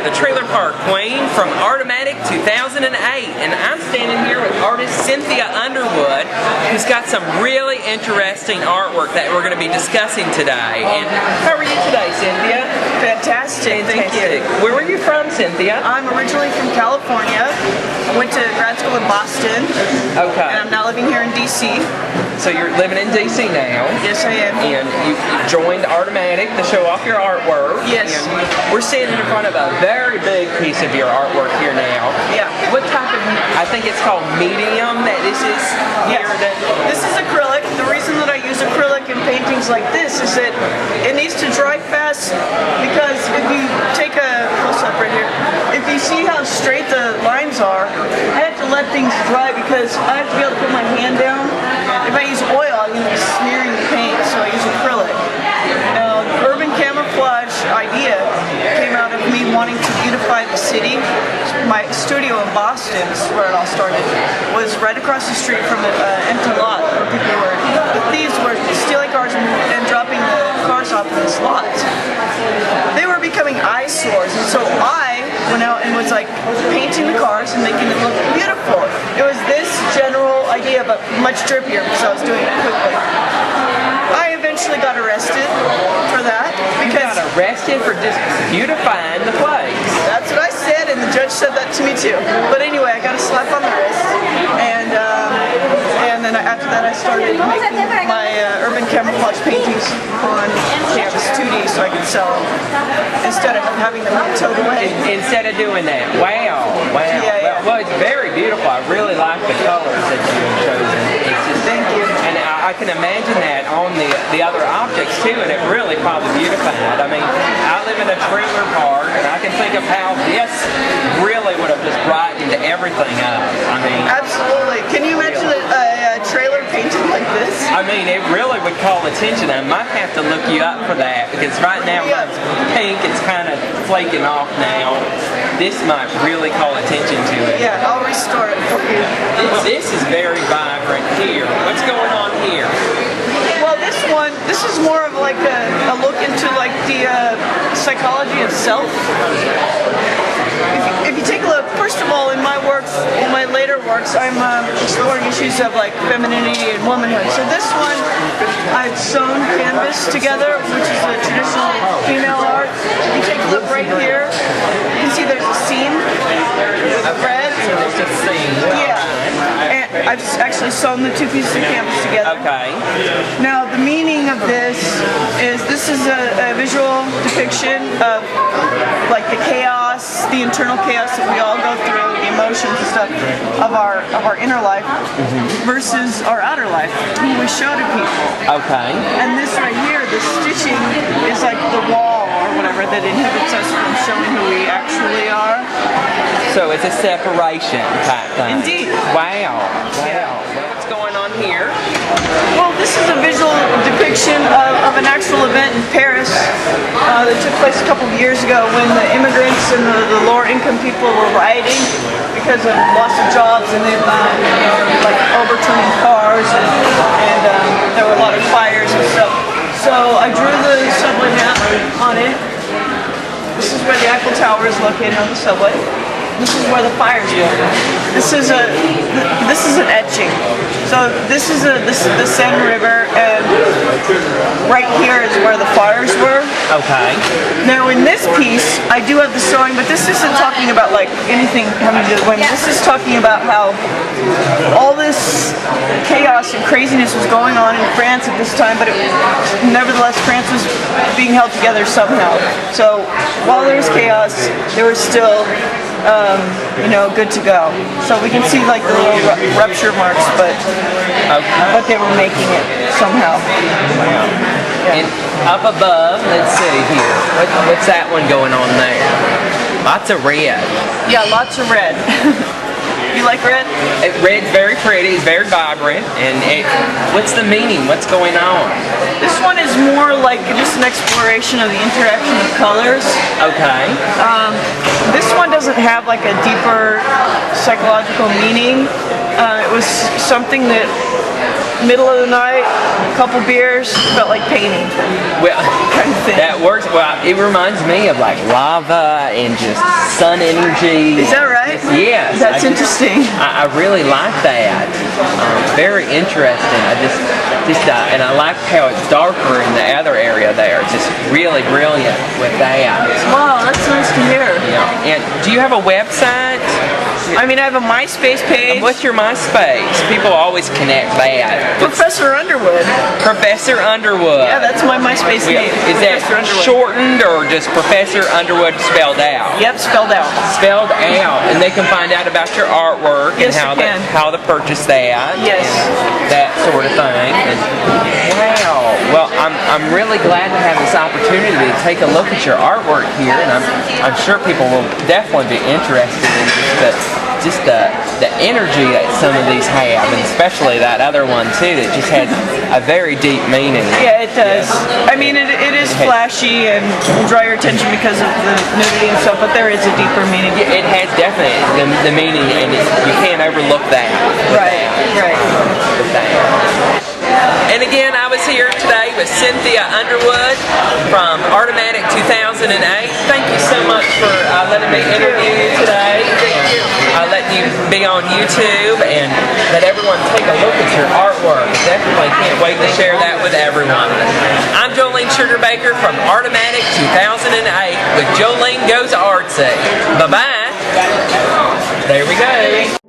the Trailer Park Queen from Artomatic 2008, and I'm standing here with artist Cynthia Underwood, who's got some really interesting artwork that we're going to be discussing today. And how are you today, Cynthia? Fantastic, thank you. Where were you from, Cynthia? I'm originally from California. I went to grad school in Boston. Okay. And I'm now living here in DC. So you're living in DC now? Yes, I am. And you joined Artomatic to show off your artwork. Yes. And we're standing in front of a very big piece of your artwork here now. Yeah. What type of, I think it's called medium that this is here? Yes. This is acrylic. The reason that I use acrylic in paintings like this is that it needs to dry fast, because if you take a close-up right here, if you see how straight the lines are, I have to let things dry because I have to be able to put my hand down. If I use oil, I'm going to be smearing the paint, so I use acrylic. Now, the urban camouflage idea came out of me wanting to beautify the city. My studio in Boston, this is where it all started, was right across the street from an empty lot where people were, the thieves were stealing cars and dropping the cars off in this lot. They were becoming eyesores, and so I went out and was like painting the cars and making them look beautiful. It was this general idea, but much drippier because I was doing it quickly. I eventually got arrested for that. You got arrested for just beautifying the place? That's what I said, and the judge said that to me too. But anyway, I got a slap on the wrist, and then after that I started making my urban camouflage paintings on canvas 2D so I could sell them instead of having them towed away. Instead of doing that. Wow. Yeah. Well, it's very beautiful. I really like the colors that you've chosen. It's just, thank you. And I can imagine that on the other objects too, and it really probably beautified. I mean, I live in a trailer park, and I can think of how this really would have just brightened everything up. I mean, absolutely. Can you imagine a trailer painted like this? I mean, it really would call attention. I might have to look you up for that, because right now it's pink, it's kind of flaking off now. This might really call attention to it. Yeah, I'll restore it for you. This is very vibrant here. What's going on here? Well, this is more of like a look into like the psychology of self. If you take a look, first of all, in my works, in my later works, I'm exploring issues of like femininity and womanhood. So this one, I've sewn canvas together, which is a traditional female art. If you take a look right here, you can see there's a seam with a thread. So there's a seam. Yeah. And I've actually sewn the two pieces of canvas together. Okay. Now, the meaning of this is a visual depiction of like the chaos, the internal chaos that we all go through, the emotions and stuff of our inner life versus our outer life, who we show to people. Okay. And this right here, the stitching, is like the wall or whatever that inhibits us from showing who we actually are. So it's a separation type thing. Indeed. Wow. What's going on here? Well, this is a visual depiction of an actual event in Paris that took place a couple of years ago when the immigrants and the lower income people were rioting because of loss of jobs, and they like overturning cars, and there were a lot of fires and stuff. So I drew the subway map on it. This is where the Eiffel Tower is located on the subway. This is where the fires were. This is an etching. So this is the Seine River, and right here is where the fires were. Okay. Now in this piece, I do have the sewing, but this isn't talking about like anything having to do with women. This is talking about how all this chaos and craziness was going on in France at this time, but nevertheless France was being held together somehow. So while there was chaos, there was still good to go. So we can see like the little rupture marks, but they were making it somehow. Wow. Yeah. And up above, let's see here. What's that one going on there? Lots of red. Yeah, lots of red. You like red? Red's very pretty, it's very vibrant, and what's the meaning? What's going on? This one is more like just an exploration of the interaction of colors. Okay. This one doesn't have like a deeper psychological meaning. It was something that middle of the night, a couple beers, felt like painting. Well, kind of thing. that works. Well, it reminds me of like lava and just sun energy. Is that right? Yes. That's interesting. I really like that. Very interesting. And I like how it's darker in the other area there. It's just really brilliant with that. Wow, that's nice to hear. Yeah. And do you have a website? I mean, I have a MySpace page. What's your MySpace? People always connect that. Professor Underwood. Professor Underwood. Yeah, that's my MySpace name. Is that shortened or just Professor Underwood spelled out? Yep, spelled out. Spelled out. And they can find out about your artwork Yes, and they can. how to purchase that. Yes. And that sort of thing. And wow. Well, I'm really glad to have this opportunity to take a look at your artwork here, and I'm sure people will definitely be interested in just the energy that some of these have, and especially that other one too, that just has a very deep meaning. Yeah, it does. I mean, it is flashy and will draw your attention because of the nudity and stuff, but there is a deeper meaning. Yeah, it has definitely the meaning, and you can't overlook that. Right. With that. And again, I was here today with Cynthia Underwood from Artomatic 2008. Thank you so much for letting me interview you today. Letting you be on YouTube and let everyone take a look at your artwork. Definitely can't wait to share that with everyone. I'm Jolene Sugarbaker from Artomatic 2008 with Jolene Goes Artsy. Bye-bye. There we go.